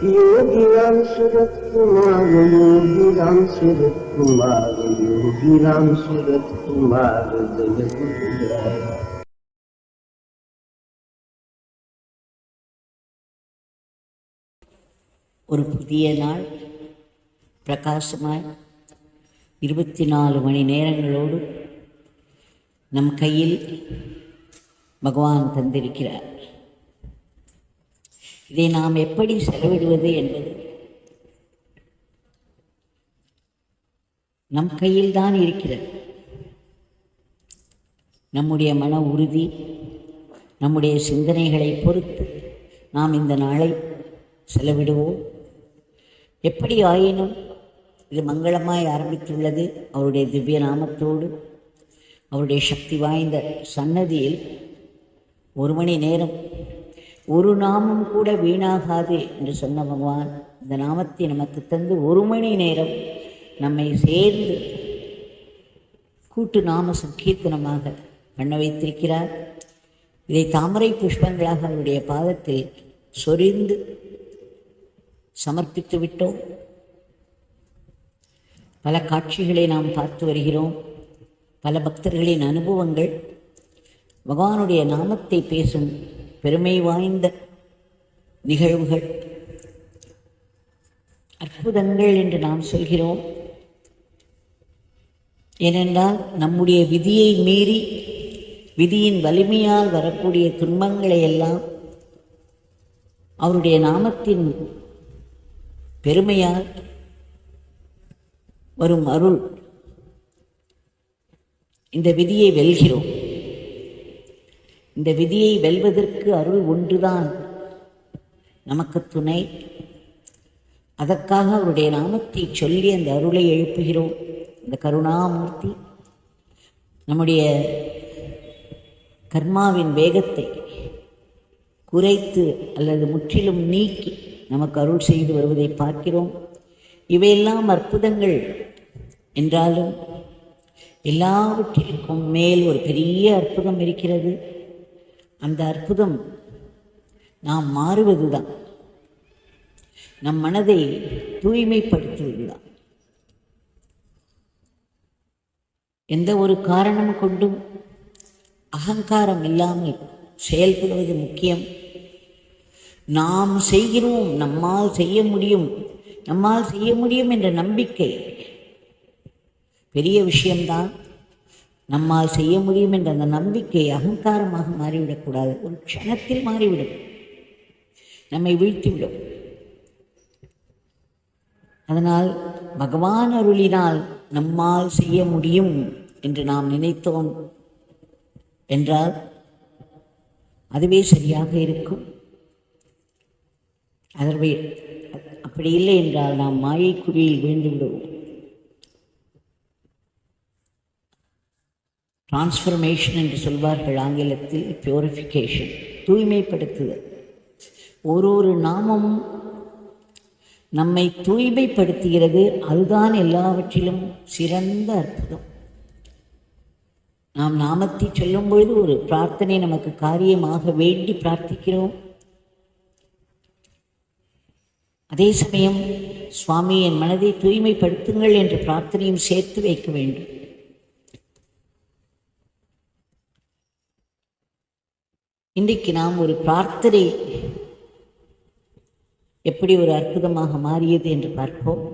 योगीराम सूरत कुमार, योगीराम सूरत कुमार, योगीराम सूरत कुमार जय गुरुराय। ஒரு புதிய நாள் பிரகாசமாய் 24 மணி நேரங்களோடு நம் கையில் பகவான் தந்திருக்கிறார். இதை நாம் எப்படி செலவிடுவது என்பது நம் கையில் தான் இருக்கிறது. நம்முடைய மன உறுதி, நம்முடைய சிந்தனைகளை பொறுத்து நாம் இந்த நாளை செலவிடுவோம். எப்படி ஆயினும் இது மங்களமாய் ஆரம்பித்துள்ளது. அவருடைய திவ்ய நாமத்தோடு அவருடைய சக்தி வாய்ந்த சன்னதியில் 1 மணி நேரம், ஒரு நாமம் கூட வீணாகாது என்று சொன்ன பகவான் இந்த நாமத்தை நமக்கு தந்து 1 மணி நேரம் நம்மை சேர்ந்து கூட்டு நாம சங்கீர்த்தனமாக பண்ண வைத்திருக்கிறார். இதை தாமரை புஷ்பங்களாக அவருடைய பாதத்தில் சொரிந்து சமர்ப்பித்து விட்டோம். பல காட்சிகளை நாம் பார்த்து வருகிறோம். பல பக்தர்களின் அனுபவங்கள் பகவானுடைய நாமத்தை பேசும் பெருமை வாய்ந்த நிகழ்வுகள், அற்புதங்கள் என்று நாம் சொல்கிறோம். ஏனென்றால் நம்முடைய விதியை மீறி, விதியின் வலிமையால் வரக்கூடிய துன்பங்களை எல்லாம் அவருடைய நாமத்தின் பெருமையால் வரும் அருள், இந்த விதியை வெல்கிறோம். இந்த விதியை வெல்வதற்கு அருள் ஒன்றுதான் நமக்கு துணை. அதற்காக அவருடைய நாமத்தை சொல்லி அந்த அருளை எழுப்புகிறோம். இந்த கருணாமூர்த்தி நம்முடைய கர்மாவின் வேகத்தை குறைத்து அல்லது முற்றிலும் நீக்கி நமக்கு அருள் செய்து வருவதை பார்க்கிறோம். இவையெல்லாம் அற்புதங்கள் என்றாலும் எல்லாவற்றிற்கும் மேல் ஒரு பெரிய அற்புதம் இருக்கிறது. அந்த அற்புதம் நாம் மாறுவது தான், நம் மனதை தூய்மைப்படுத்துவது தான். எந்த ஒரு காரணம் கொண்டும் அகங்காரம் இல்லாமல் செயல்படுவது முக்கியம். நாம் செய்கிறோம், நம்மால் செய்ய முடியும், நம்மால் செய்ய முடியும் என்ற நம்பிக்கை பெரிய விஷயம்தான். நம்மால் செய்ய முடியும் என்ற அந்த நம்பிக்கை அகங்காரமாக மாறிவிடக்கூடாது. ஒரு க்ஷணத்தில் மாறிவிடும், நம்மை வீழ்த்திவிடும். அதனால் பகவான் அருளினால் நம்மால் செய்ய முடியும் என்று நாம் நினைத்தோம் என்றால் அதுவே சரியாக இருக்கும். அதற்கு அப்படி இல்லை என்றால் நாம் மாயைக்குழியில் வீழ்ந்து விடுவோம். டிரான்ஸ்ஃபர்மேஷன் என்று சொல்வார்கள் ஆங்கிலத்தில், பியூரிஃபிகேஷன், தூய்மைப்படுத்துதல். ஒரு நாமமும் நம்மை தூய்மைப்படுத்துகிறது. அதுதான் எல்லாவற்றிலும் சிறந்த அற்புதம். நாம் நாமத்தை சொல்லும் பொழுது ஒரு பிரார்த்தனை நமக்கு காரியமாக வேண்டி பிரார்த்திக்கிறோம். அதே சமயம் சுவாமி என் மனதை தூய்மைப்படுத்துங்கள் என்ற பிரார்த்தனையும் சேர்த்து வைக்க வேண்டும். இன்றைக்கு நாம் ஒரு பிரார்த்தனை எப்படி ஒரு அற்புதமாக மாறியது என்று பார்ப்போம்.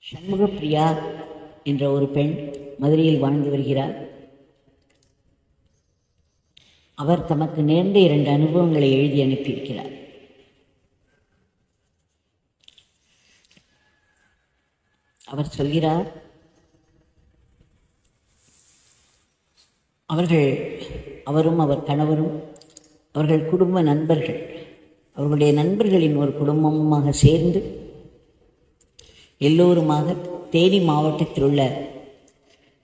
சண்முகப்பிரியா என்ற ஒரு பெண் மதுரையில் வாழ்ந்து வருகிறார். அவர் தமக்கு நேர்ந்த 2 அனுபவங்களை எழுதி அனுப்பியிருக்கிறார். அவர் சொல்கிறார், அவரும் அவர் கணவரும் அவர்கள் குடும்ப நண்பர்கள், அவர்களுடைய நண்பர்களின் ஒரு குடும்பமாக சேர்ந்து எல்லோருமாக தேனி மாவட்டத்தில் உள்ள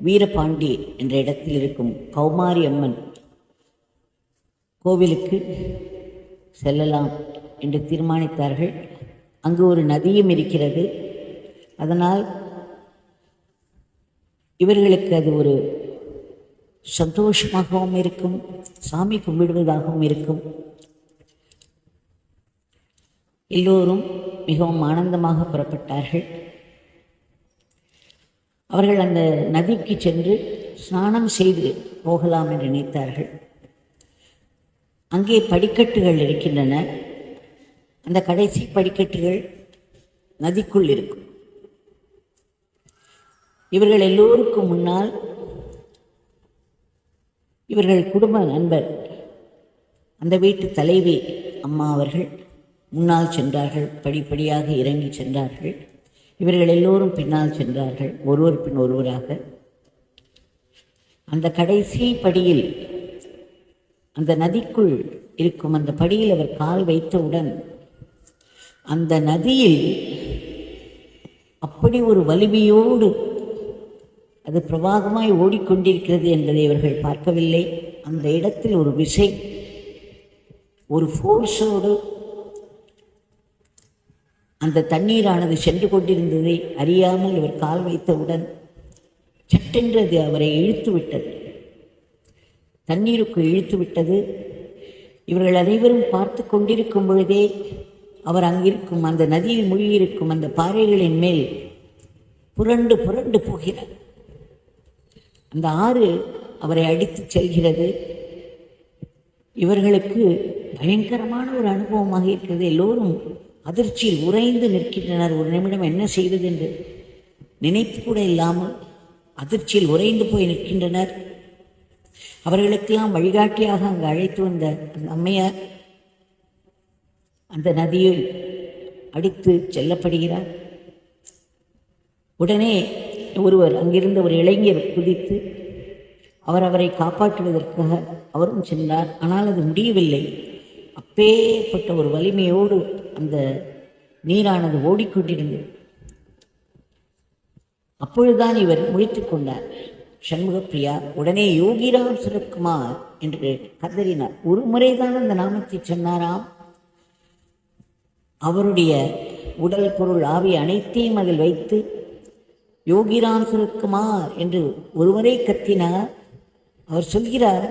வீரபாண்டி என்ற இடத்தில் இருக்கும் கௌமாரி அம்மன் கோவிலுக்கு செல்லலாம் என்று தீர்மானித்தார்கள். அங்கு ஒரு நதியும் இருக்கிறது. அதனால் இவர்களுக்கு அது ஒரு சந்தோஷமாகவும் இருக்கும், சாமி கும்பிடுவதாகவும் இருக்கும். எல்லோரும் மிகவும் ஆனந்தமாக புறப்பட்டார்கள். அவர்கள் அந்த நதிக்கு சென்று ஸ்நானம் செய்து போகலாம் என்று நினைத்தார்கள். அங்கே படிக்கட்டுகள் இருக்கின்றன. அந்த கடைசி படிக்கட்டுகள் நதிக்குள் இருக்கும். இவர்கள் எல்லோருக்கும் முன்னால் இவர்கள் குடும்ப நண்பர், அந்த வீட்டு தலைவி அம்மா அவர்கள் முன்னால் சென்றார்கள். படிப்படியாக இறங்கி சென்றார்கள். இவர்கள் எல்லோரும் பின்னால் சென்றார்கள், ஒருவர் பின் ஒருவராக. அந்த கடைசி படியில், அந்த நதிக்குள் இருக்கும் அந்த படியில் அவர் கால் வைத்தவுடன் அந்த நதியில் அப்படி ஒரு வலிமையோடு அது பிரவாகமாய் ஓடிக்கொண்டிருக்கிறது என்பதை இவர்கள் பார்க்கவில்லை. அந்த இடத்தில் ஒரு விசை, ஒரு ஃபோர்ஸோடு அந்த தண்ணீரானது சென்று கொண்டிருந்ததை அறியாமல் இவர் கால் வைத்தவுடன் சட்டென்று அது அவரை இழுத்து விட்டது, தண்ணீருக்கு இழுத்து விட்டது. இவர்கள் அனைவரும் பார்த்து கொண்டிருக்கும் பொழுதே அவர் அங்கிருக்கும் அந்த நதியில் மூழ்கியிருக்கும் அந்த பாறைகளின் மேல் புரண்டு புரண்டு போகிறார். அந்த ஆறு அவரை அடித்து செல்கிறது. இவர்களுக்கு பயங்கரமான ஒரு அனுபவமாக இருக்கிறது. எல்லோரும் அதிர்ச்சியில் உறைந்து நிற்கின்றனர். ஒரு நிமிடம் என்ன செய்வது என்று நினைத்து கூட இல்லாமல் அதிர்ச்சியில் உறைந்து போய் நிற்கின்றனர். அவர்களுக்கெல்லாம் வழிகாட்டியாக அங்கு அழைத்து வந்த அந்த அம்மையார் அந்த நதியில் அடித்து செல்லப்படுகிறார். உடனே ஒருவர், அங்கிருந்த ஒரு இளைஞர் குதித்து அவரை காப்பாற்றுவதற்காக அவரும் சென்றார். ஆனால் அது முடியவில்லை. அப்பேற்பட்ட ஒரு வலிமையோடு அந்த நீரானது ஓடிக்கொண்டிருந்தது. அப்பொழுதுதான் இவர் முழித்துக் கொண்டார். சண்முகப்பிரியா உடனே யோகிராம் சுரத்குமார் என்று கதறினார். ஒரு முறைதான் அந்த நாமத்தை சொன்னாராம். அவருடைய உடல், பொருள், ஆவி அனைத்தையும் அதில் வைத்து யோகிராம் சுரத்குமார் என்று ஒருமுறை கத்தினார். அவர் சொல்கிறார்,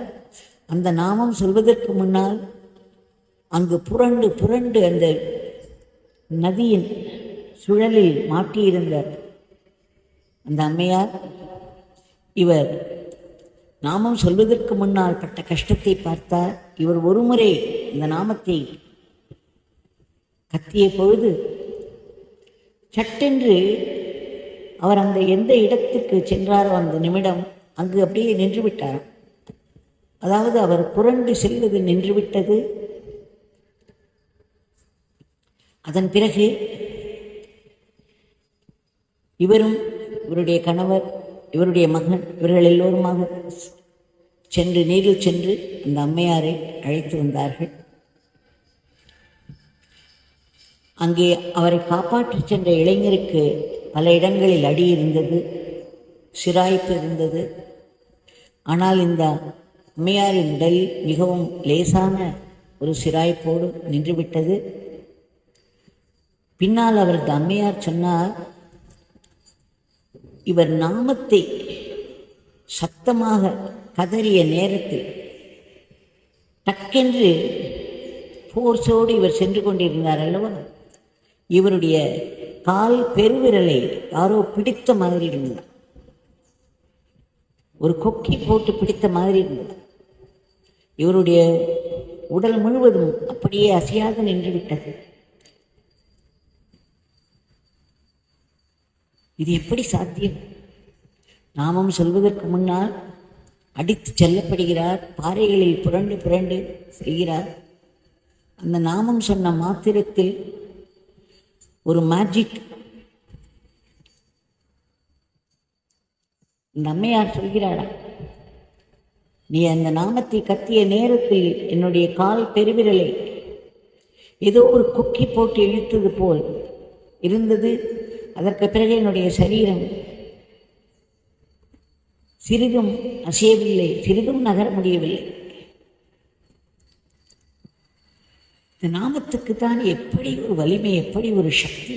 அந்த நாமம் சொல்வதற்கு முன்னால் அங்கு புரண்டு புரண்டு அந்த நதியின் சுழலில் மாட்டியிருந்த அந்த அம்மையார், இவர் நாமம் சொல்வதற்கு முன்னால் பட்ட கஷ்டத்தை பார்த்தார். இவர் ஒருமுறை இந்த நாமத்தை கத்திய பொழுது சட்டென்று அவர் அந்த எந்த இடத்துக்கு சென்றாரோ அந்த நிமிடம் அங்கு அப்படியே நின்று விட்டார். அதாவது அவர் புரண்டு செல்வது நின்றுவிட்டது. அதன் பிறகு இவரும், இவருடைய கணவர், இவருடைய மகன், இவர்கள் எல்லோருமாக சென்று நீரில் சென்று அந்த அம்மையாரை அழைத்து வந்தார்கள். அங்கே அவரை காப்பாற்றி சென்ற இளைஞருக்கு பல இடங்களில் அடி இருந்தது, சிராய்ப்பு இருந்தது. ஆனால் இந்த அம்மையாரின் உடல் மிகவும் லேசான ஒரு சிராய்ப்போடு நின்றுவிட்டது. பின்னால் அவரது அம்மையார் சொன்னார், இவர் நாமத்தை சத்தமாக கதறிய நேரத்தில் டக்கென்று போர்ஸோடு இவர் சென்று கொண்டிருந்தார் அல்லவா, இவருடைய கால் பெருவிரலை யாரோ பிடித்த மாதிரி இருந்தது. ஒரு கொக்கி போட்டு பிடித்த மாதிரி இருந்தது. இவருடைய உடல் முழுவதும் அப்படியே அசையாது நின்று விட்டது. இது எப்படி சாத்தியம்? நாமம் சொல்வதற்கு முன்னால் அடித்து செல்லப்படுகிறார், பாறைகளில் புரண்டு புரண்டு செல்கிறார். அந்த நாமம் சொன்ன மாத்திரத்தில் ஒரு மேஜிக். இந்த அம்மையார் சொல்கிறாரா, நீ அந்த நாமத்தை கத்திய நேரத்தில் என்னுடைய கால் பெருவிரலை ஏதோ ஒரு கொக்கி போட்டு இழுத்தது போல் இருந்தது. அதற்கு பிறகு என்னுடைய சரீரம் சிறிதும் அசையவில்லை, சிறிதும் நகர முடியவில்லை. இந்த நாமத்துக்கு தான் எப்படி ஒரு வலிமை, எப்படி ஒரு சக்தி!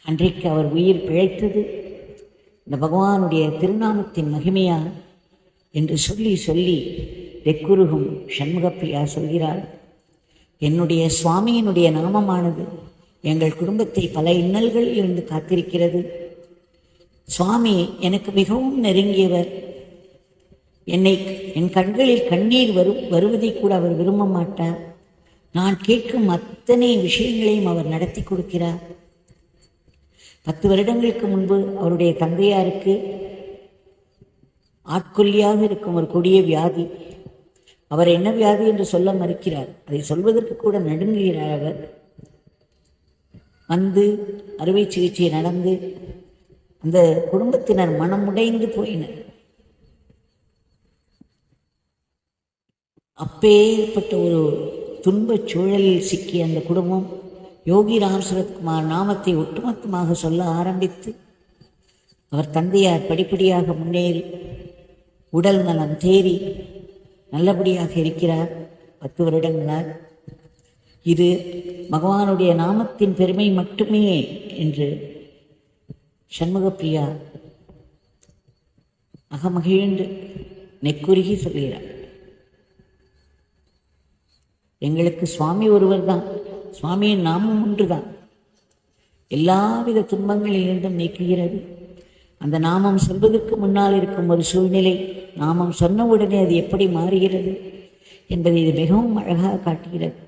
அன்றைக்கு அவர் உயிர் பிழைத்தது இந்த பகவானுடைய திருநாமத்தின் மகிமையா என்று சொல்லி சொல்லி வெக்குருகும் சண்முகப்பிரியா சொல்கிறாள், என்னுடைய சுவாமியினுடைய நாமமானது எங்கள் குடும்பத்தை பல இன்னல்களில் இருந்து காத்திருக்கிறது. சுவாமி எனக்கு மிகவும் நெருங்கியவர். என் கண்களில் கண்ணீர் வருவதை கூட அவர் விரும்ப மாட்டார். நான் கேட்கும் அத்தனை விஷயங்களையும் அவர் நடத்தி கொடுக்கிறார். 10 வருடங்களுக்கு முன்பு அவருடைய தந்தையாருக்கு ஆட்கொல்லியாக இருக்கும் ஒரு கொடிய வியாதி. அவர் என்ன வியாதி என்று சொல்ல மறுக்கிறார். அதை சொல்வதற்கு கூட நடுங்குகிறார். அவர் வந்து அறுவை சிகிச்சை நடந்து அந்த குடும்பத்தினர் மனமுடைந்து போயினர். அப்பேற்பட்ட ஒரு துன்பச் சூழலில் சிக்கிய அந்த குடும்பம் யோகி ராம் சுரத்குமார் நாமத்தை ஒட்டுமொத்தமாக சொல்ல ஆரம்பித்து அவர் தந்தையார் படிப்படியாக முன்னேறி உடல் நலம் தேறி நல்லபடியாக இருக்கிறார். 10 வருடங்களால். இது பகவானுடைய நாமத்தின் பெருமை மட்டுமே என்று சண்முகப்பிரியா அகமகிழ்ந்து நெக்குருகி சொல்கிறார். எங்களுக்கு சுவாமி ஒருவர் தான், சுவாமியின் நாமம் ஒன்றுதான் எல்லாவித துன்பங்களிலிருந்தும் நீக்குகிறது. அந்த நாமம் சொல்வதற்கு முன்னால் இருக்கும் ஒரு சூழ்நிலை, நாமம் சொன்ன உடனே அது எப்படி மாறுகிறது என்பதை இது மிகவும் அழகாக காட்டுகிறது.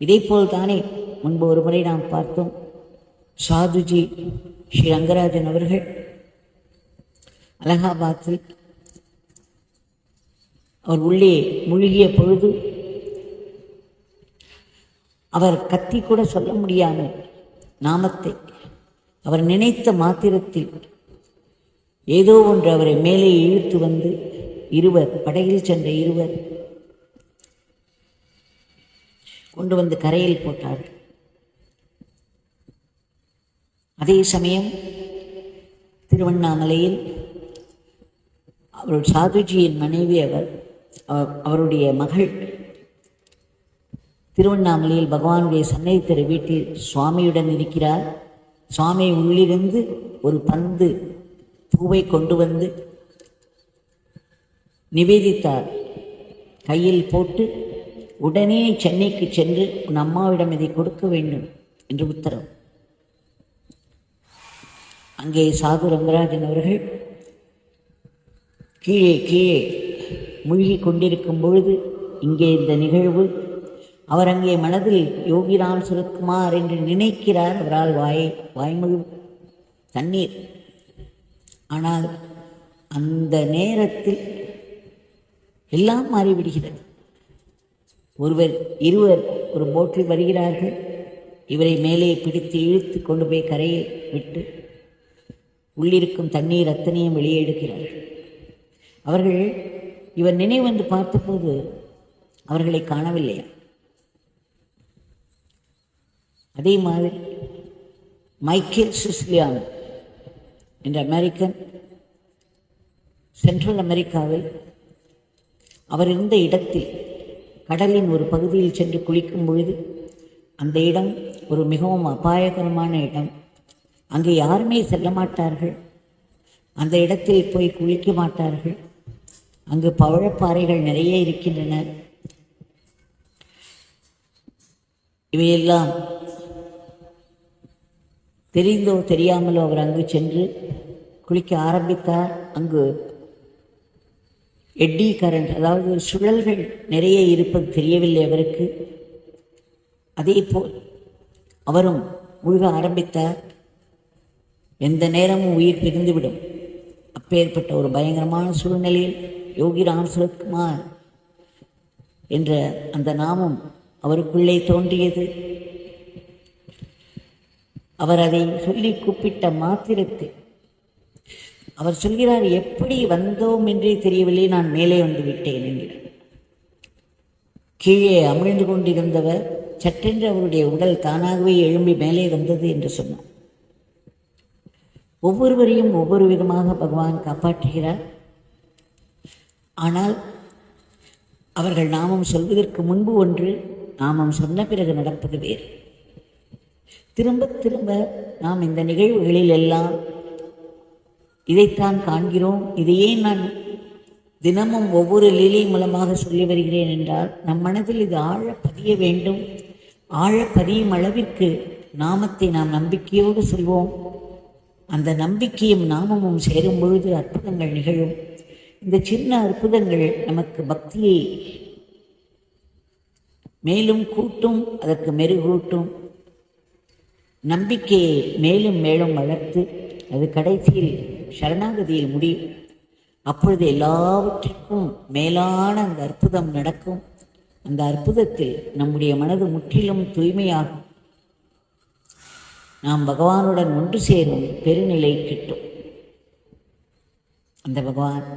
இதேபோல் தானே முன்பு ஒரு முறை நாம் பார்த்தோம், சாதுஜி ஸ்ரீ ரங்கராஜன் அவர்கள் அலகாபாத்தில் அவர் உள்ளே மூழ்கிய பொழுது அவர் கத்தி கூட சொல்ல முடியாமல் நாமத்தை அவர் நினைத்த மாத்திரத்தில் ஏதோ ஒன்று அவரை மேலே இழுத்து வந்து படகில் சென்ற இருவர் கொண்டு வந்து கரையில் போட்டார்கள். அதே சமயம் திருவண்ணாமலையில் அவர் சாதுஜியின் மனைவி அவருடைய மகள் திருவண்ணாமலையில் பகவானுடைய சன்னதி திரு வீட்டில் சுவாமியுடன் இருக்கிறார். சுவாமி உள்ளிருந்து ஒரு பந்து பூவை கொண்டு வந்து நிவேதித்தார். கையில் போட்டு உடனே சென்னைக்கு சென்று உன் அம்மாவிடம் இதை கொடுக்க வேண்டும் என்று உத்தரவு. அங்கே சாது ரங்கராஜன் அவர்கள் கீழே மூழ்கி கொண்டிருக்கும் பொழுது இங்கே இந்த நிகழ்வு அவர் அங்கே மனதில் யோகி ராம் சுரத்குமார் என்று நினைக்கிறார். அவரால் வாய்மொழி தண்ணீர். ஆனால் அந்த நேரத்தில் எல்லாம் மாறிவிடுகிறது. இருவர் ஒரு போட்டில் வருகிறார்கள். இவரை மேலே பிடித்து இழுத்து கொண்டு போய் கரையில் விட்டு உள்ளிருக்கும் தண்ணீர் அத்தனையும் வெளியே எடுக்கிறார்கள். அவர்கள் இவர் நினைவந்து பார்த்தபோது அவர்களை காணவில்லையா? அதே மாதிரி மைக்கேல் சிஸ்லியான் என்ற அமெரிக்கன் சென்ட்ரல் அமெரிக்காவில் அவர் இருந்த இடத்தில் கடலின் ஒரு பகுதியில் சென்று குளிக்கும் பொழுது அந்த இடம் ஒரு மிகவும் அபாயகரமான இடம். அங்கே யாருமே செல்ல மாட்டார்கள். அந்த இடத்தில் போய் குளிக்க மாட்டார்கள். அங்கு பவழப்பாறைகள் நிறைய இருக்கின்றன. இவையெல்லாம் தெரிந்தோ தெரியாமலோ அவர் அங்கு சென்று குளிக்க ஆரம்பித்தார். அங்கு எட்டி கரண்ட், அதாவது சுழல்கள் நிறைய இருப்பது தெரியவில்லை அவருக்கு. அதே போல் அவரும் முழுக ஆரம்பித்தார். எந்த நேரமும் உயிர் பிரிந்துவிடும். அப்பேற்பட்ட ஒரு பயங்கரமான சூழ்நிலையில் யோகி ராம் சுரத்குமார் என்ற அந்த நாமம் அவருக்குள்ளே தோன்றியது. அவர் அதை சொல்லி கூப்பிட்ட மாத்திரத்தில் அவர் சொல்கிறார், எப்படி வந்தோம் என்றே தெரியவில்லை, நான் மேலே வந்து விட்டேன் என்கிறார். கீழே அமிழ்ந்து கொண்டிருந்தவர் சட்டென்று அவருடைய உடல் தானாகவே எழும்பி மேலே வந்தது என்று சொன்னார். ஒவ்வொருவரையும் ஒவ்வொரு விதமாக பகவான் காப்பாற்றுகிறார். ஆனால் அவர்கள் நாமம் சொல்வதற்கு முன்பு ஒன்று, நாமம் சொன்ன பிறகு நடப்பது வேறு. திரும்ப திரும்ப நாம் இந்த நிகழ்வுகளில் எல்லாம் இதைத்தான் காண்கிறோம். இதையே நான் தினமும் ஒவ்வொரு லீலை மூலமாக சொல்லி வருகிறேன் என்றால் நம் மனதில் இது ஆழ பதிய வேண்டும். ஆழ பதியும் அளவிற்கு நாமத்தை நாம் நம்பிக்கையோடு சொல்வோம். அந்த நம்பிக்கையும் நாமமும் சேரும் பொழுது அற்புதங்கள் நிகழும். இந்த சின்ன அற்புதங்கள் நமக்கு பக்தியை மேலும் கூட்டும், அதற்கு மெருகூட்டும். நம்பிக்கையை மேலும் மேலும் வளர்த்து அது கடைசியில் சரணாகதியில் முடியும். அப்பொழுது எல்லாவற்றிற்கும் மேலான அந்த அற்புதம் நடக்கும். அந்த அற்புதத்தில் நம்முடைய மனது முற்றிலும் தூய்மையாகும். நாம் பகவானுடன் ஒன்று சேரும் பெருநிலை கிட்டும். அந்த பகவான்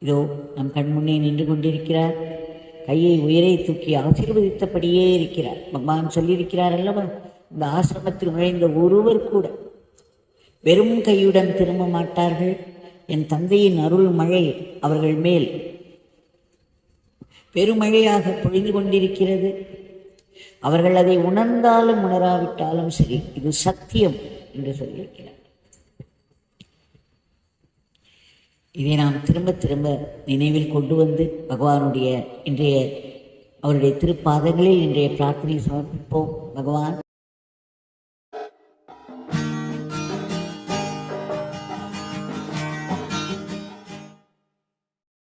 இதோ நம் கண்முன்னே நின்று கொண்டிருக்கிறார். கையை உயரை தூக்கி ஆசீர்வதித்தபடியே இருக்கிறார். பகவான் சொல்லியிருக்கிறார் அல்லவா, இந்த ஆசிரமத்தில் நுழைந்த ஒருவர் கூட வெறும் கையுடன் திரும்ப மாட்டார்கள். என் தந்தையின் அருள் மழை அவர்கள் மேல் பெருமழையாக பொழிந்து கொண்டிருக்கிறது. அவர்கள் அதை உணர்ந்தாலும் உணராவிட்டாலும் சரி, இது சத்தியம் என்று சொல்லியிருக்கிறார். இதை நாம் திரும்ப திரும்ப நினைவில் கொண்டு வந்து பகவானுடைய அவருடைய திருப்பாதங்களில் இன்றைய பிரார்த்தனை சமர்ப்பிப்போம். பகவான்